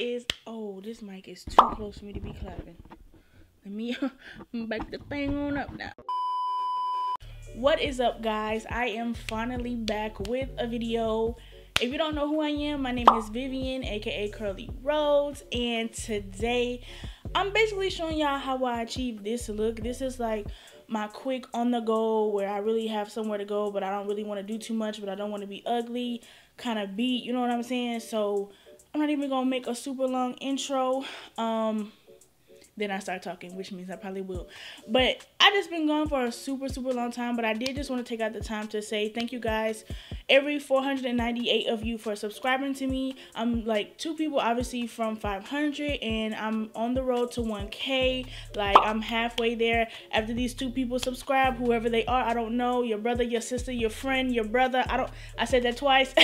is, oh, this mic is too close for me to be clapping. Let me back the thing on up now. What is up, guys? I am finally back with a video. If you don't know who I am, my name is Vivian, aka Curly Rose, and today I'm basically showing y'all how I achieved this look. This is like my quick on the go where I really have somewhere to go, but I don't really want to do too much, but I don't want to be ugly, kind of beat, you know what I'm saying? So I'm not even gonna make a super long intro. Then I start talking, which means I probably will. But I just been gone for a super long time, but I did just want to take out the time to say thank you guys, every 498 of you, for subscribing to me. I'm like 2 people obviously from 500, and I'm on the road to 1K. Like, I'm halfway there. After these 2 people subscribe, whoever they are, I don't know, your brother, your sister, your friend, your brother, I said that twice.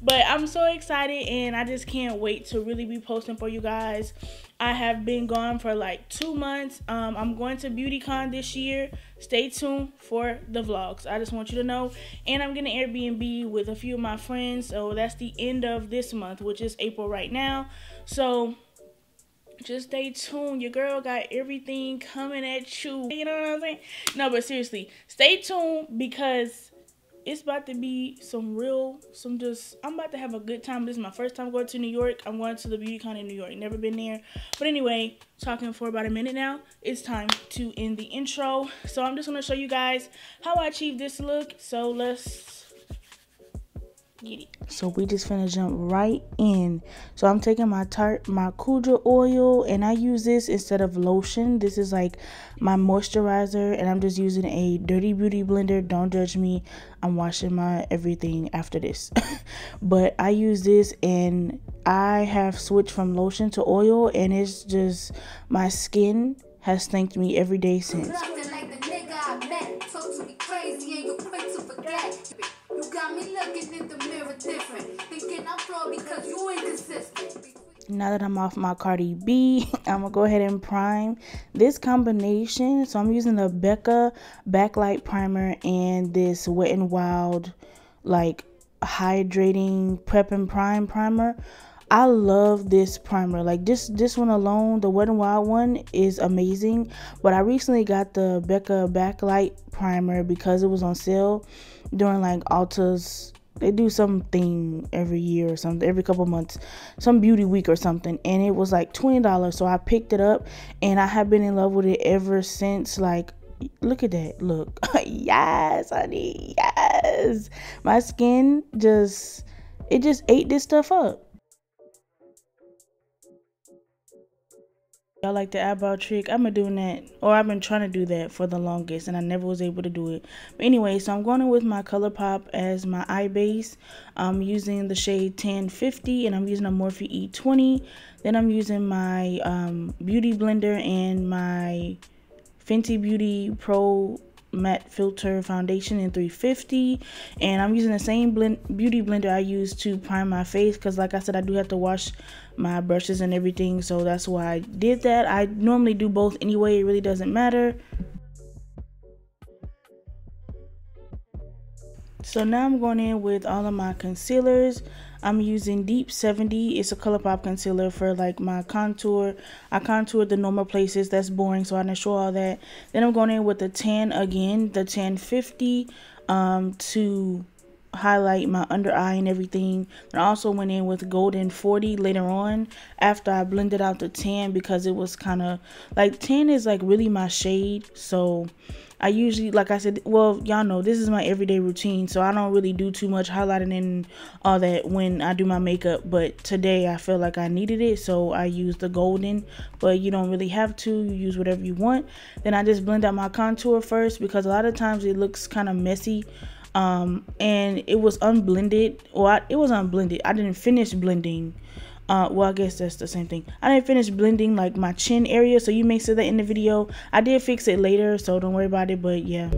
But I'm so excited, and I just can't wait to really be posting for you guys. I have been gone for like 2 months. I'm going to BeautyCon this year. Stay tuned for the vlogs. I just want you to know. And I'm getting an Airbnb with a few of my friends. So that's the end of this month, which is April right now. So just stay tuned. Your girl got everything coming at you. You know what I'm saying? No, but seriously, stay tuned, because it's about to be I'm about to have a good time. This is my first time going to New York. I'm going to the BeautyCon in New York. Never been there. But anyway, talking for about a minute now, it's time to end the intro. So I'm just going to show you guys how I achieved this look. So let's get it. So we just finna jump right in. So I'm taking my Kudra oil, and I use this instead of lotion. This is like my moisturizer, and I'm just using a dirty beauty blender. Don't judge me. I'm washing my everything after this. But I use this, and I have switched from lotion to oil, and it's just, my skin has thanked me every day since. You got me looking in the mirror different, thinking I'm flawed because you inconsistent. Now that I'm off my Cardi B, I'm gonna go ahead and prime this combination. So I'm using the Becca Backlight Primer and this Wet n Wild like hydrating prep and prime primer. I love this primer. Like this one alone, the Wet n Wild one, is amazing. But I recently got the Becca Backlight Primer because it was on sale during like Ulta's. They do something every year or something, every couple months, some beauty week or something, and it was like $20. So I picked it up, and I have been in love with it ever since. Like, look at that, look. Yes, honey, yes. My skin just ate this stuff up. Y'all like the eyebrow trick? I've been doing that, or I've been trying to do that for the longest, and I never was able to do it. But anyway, so I'm going in with my ColourPop as my eye base. I'm using the shade 1050, and I'm using a Morphe E20. Then I'm using my beauty blender and my Fenty Beauty Pro Matte Filter Foundation in 350, and I'm using the same beauty blender I use to prime my face, because like I said, I do have to wash my brushes and everything, so that's why I did that. I normally do both anyway, it really doesn't matter. So now I'm going in with all of my concealers. I'm using Deep 70. It's a ColourPop concealer for like my contour. I contoured the normal places. That's boring, so I didn't show all that. Then I'm going in with the tan again, the 1050, to highlight my under eye and everything. And I also went in with Golden 40 later on after I blended out the tan, because it was kind of like, tan is like really my shade. So I usually, like I said, well, y'all know this is my everyday routine, so I don't really do too much highlighting and all that when I do my makeup. But today I feel like I needed it, so I used the golden. But you don't really have to, you use whatever you want. Then I just blend out my contour first, because a lot of times it looks kind of messy. And it was unblended, or it was unblended. I didn't finish blending. Well, I guess that's the same thing. I didn't finish blending like my chin area, so you may see that in the video. I did fix it later, so don't worry about it, but yeah.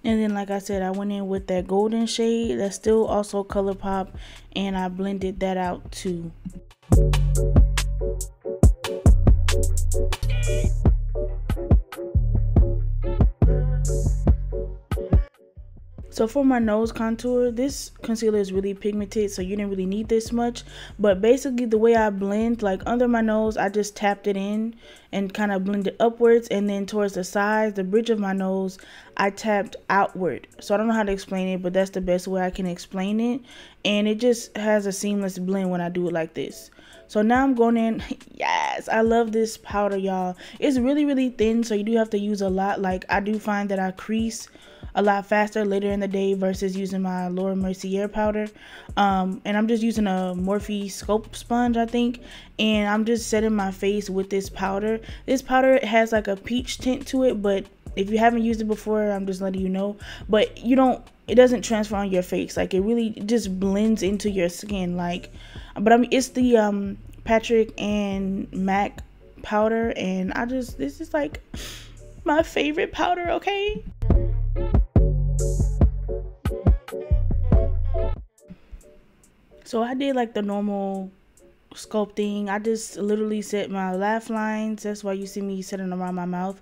And then, like I said, I went in with that golden shade that's still also ColourPop, and I blended that out too. So for my nose contour, this concealer is really pigmented, so you didn't really need this much. But basically the way I blend, like under my nose, I just tapped it in and kind of blended upwards, and then towards the sides, the bridge of my nose, I tapped outward. So I don't know how to explain it, but that's the best way I can explain it. And it just has a seamless blend when I do it like this. So now I'm going in. Yes, I love this powder, y'all. It's really, really thin, so you do have to use a lot. Like, I do find that I crease a lot faster later in the day versus using my Laura Mercier powder. And I'm just using a Morphe Sculpt sponge, I think. And I'm just setting my face with this powder. This powder has like a peach tint to it, but if you haven't used it before, I'm just letting you know. But it doesn't transfer on your face. Like, it really just blends into your skin. Like, but I mean, it's the Patrick and Mac powder, and this is like my favorite powder, okay? So I did like the normal sculpting. I just literally set my laugh lines. That's why you see me setting around my mouth.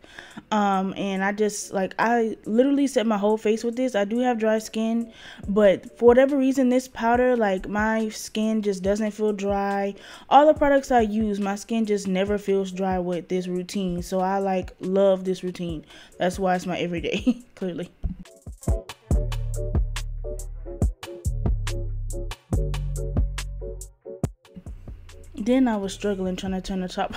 And I literally set my whole face with this. I do have dry skin, but for whatever reason, this powder, like, my skin just doesn't feel dry. All the products I use, my skin just never feels dry with this routine. So I like love this routine. That's why it's my everyday, clearly. Then I was struggling trying to turn the top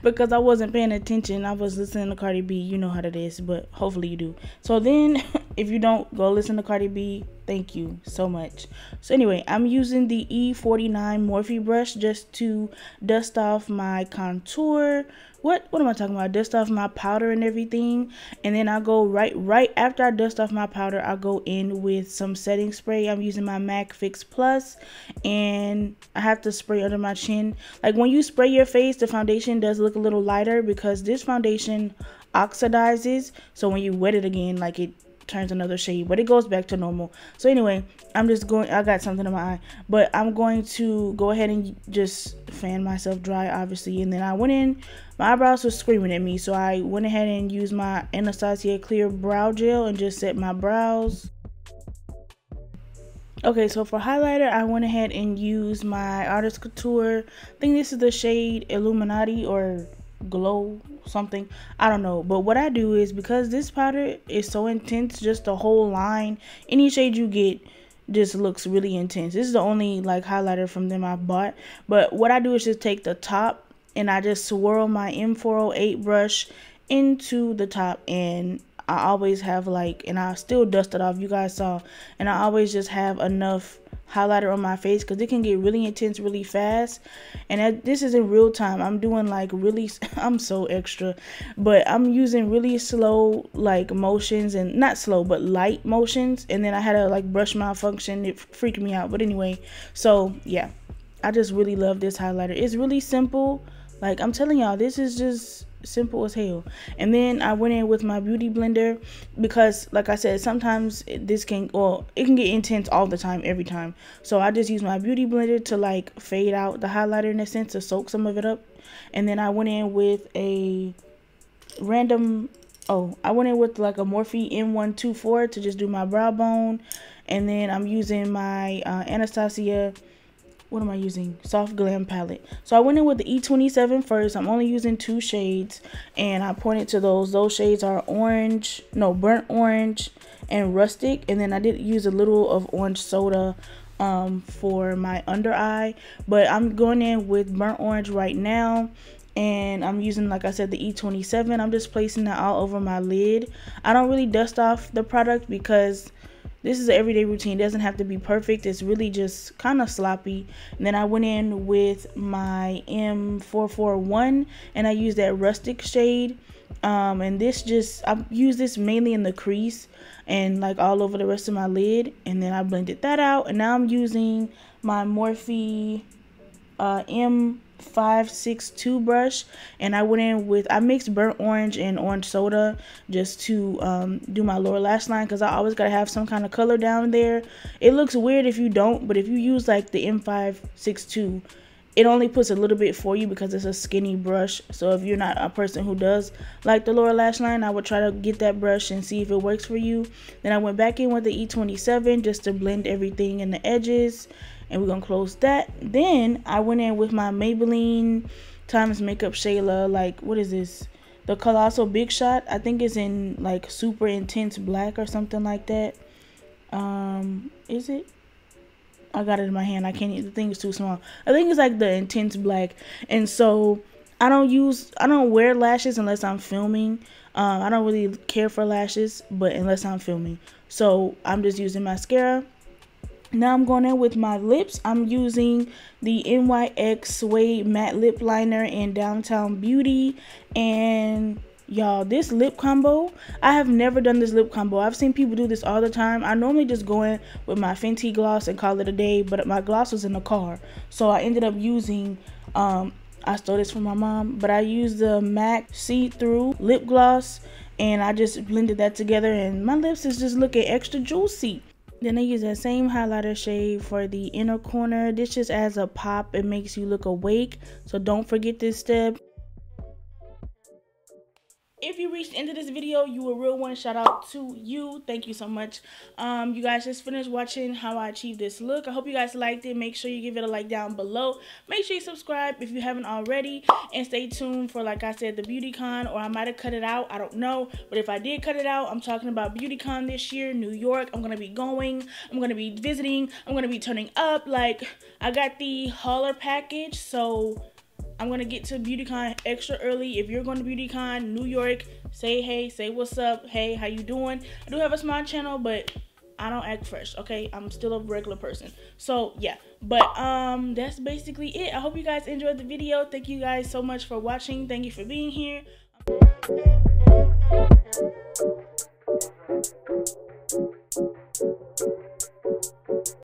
because I wasn't paying attention. I was listening to Cardi B. You know how that is, but hopefully you do. So then, if you don't, go listen to Cardi B. Thank you so much. So anyway, I'm using the E49 Morphe brush just to dust off my contour. What am I talking about? Dust off my powder and everything. And then I go right after I dust off my powder, I go in with some setting spray. I'm using my MAC Fix Plus, and I have to spray under my chin. Like, when you spray your face, the foundation does look a little lighter because this foundation oxidizes. So when you wet it again, like, it turns another shade, but it goes back to normal. So anyway, I got something in my eye, but I'm going to go ahead and just fan myself dry, obviously. And then I went in, my eyebrows were screaming at me, so I went ahead and used my Anastasia clear brow gel and just set my brows. Okay, so for highlighter, I went ahead and used my Artist Couture. I think this is the shade Illuminati or Glow something, I don't know. But what I do is, because this powder is so intense, just the whole line, any shade you get just looks really intense. This is the only like highlighter from them I bought. But what I do is just take the top and I just swirl my M408 brush into the top, and I always have and I still dust it off, you guys saw, and I always just have enough highlighter on my face because it can get really intense really fast. And this is in real time. I'm doing like really, I'm so extra, but I'm using really slow like motions, and not slow but light motions, and then I had a like brush malfunction. It freaked me out, but anyway, so yeah, I just really love this highlighter. It's really simple. Like, I'm telling y'all, this is just simple as hell. And then I went in with my beauty blender because, like I said, sometimes it can get intense all the time, every time. So I just use my beauty blender to like fade out the highlighter in a sense, to soak some of it up. And then I went in with I went in with like a Morphe M124 to just do my brow bone. And then I'm using my Anastasia, what am I using? Soft Glam palette. So I went in with the E27 first. I'm only using 2 shades, and I pointed to those. Those shades are burnt orange and rustic. And then I did use a little of orange soda for my under eye. But I'm going in with burnt orange right now. And I'm using, like I said, the E27. I'm just placing that all over my lid. I don't really dust off the product because this is an everyday routine. It doesn't have to be perfect. It's really just kind of sloppy. And then I went in with my M441, and I used that rustic shade. And I use this mainly in the crease and like all over the rest of my lid. And then I blended that out. And now I'm using my Morphe 562 brush, and I went in with, I mixed burnt orange and orange soda just to do my lower lash line, because I always gotta have some kind of color down there. It looks weird if you don't, but if you use like the M562, it only puts a little bit for you because it's a skinny brush. So if you're not a person who does like the lower lash line, I would try to get that brush and see if it works for you. Then I went back in with the E27 just to blend everything in the edges, and we're gonna close that. Then I went in with my Maybelline Times Makeup Shayla, like, what is this? The Colossal Big Shot. I think it's in like super intense black or something like that. Is it? I got it in my hand. I can't, the thing is too small. I think it's like the intense black. And so I don't wear lashes unless I'm filming. I don't really care for lashes, but unless I'm filming. So I'm just using mascara. Now I'm going in with my lips. I'm using the NYX Suede matte lip liner in Downtown Beauty. And y'all, this lip combo, I have never done this lip combo. I've seen people do this all the time. I normally just go in with my Fenty gloss and call it a day, but my gloss was in the car. So I ended up using, I stole this from my mom, but I used the MAC See-Through Lip Gloss, and I just blended that together, and my lips is just looking extra juicy. Then I use that same highlighter shade for the inner corner. This just adds a pop. It makes you look awake, so don't forget this step. If you reached into this video, you a real one. Shout out to you. Thank you so much. You guys just finished watching how I achieved this look. I hope you guys liked it. Make sure you give it a like down below. Make sure you subscribe if you haven't already, and stay tuned for, like I said, the BeautyCon, or I might have cut it out. I don't know, but if I did cut it out, I'm talking about BeautyCon this year, New York. I'm gonna be going. I'm gonna be visiting. I'm gonna be turning up. Like, I got the hauler package, so I'm going to get to BeautyCon extra early. If you're going to BeautyCon, New York, say hey, say what's up, hey, how you doing? I do have a small channel, but I don't act fresh, okay? I'm still a regular person. So, yeah. But, that's basically it. I hope you guys enjoyed the video. Thank you guys so much for watching. Thank you for being here.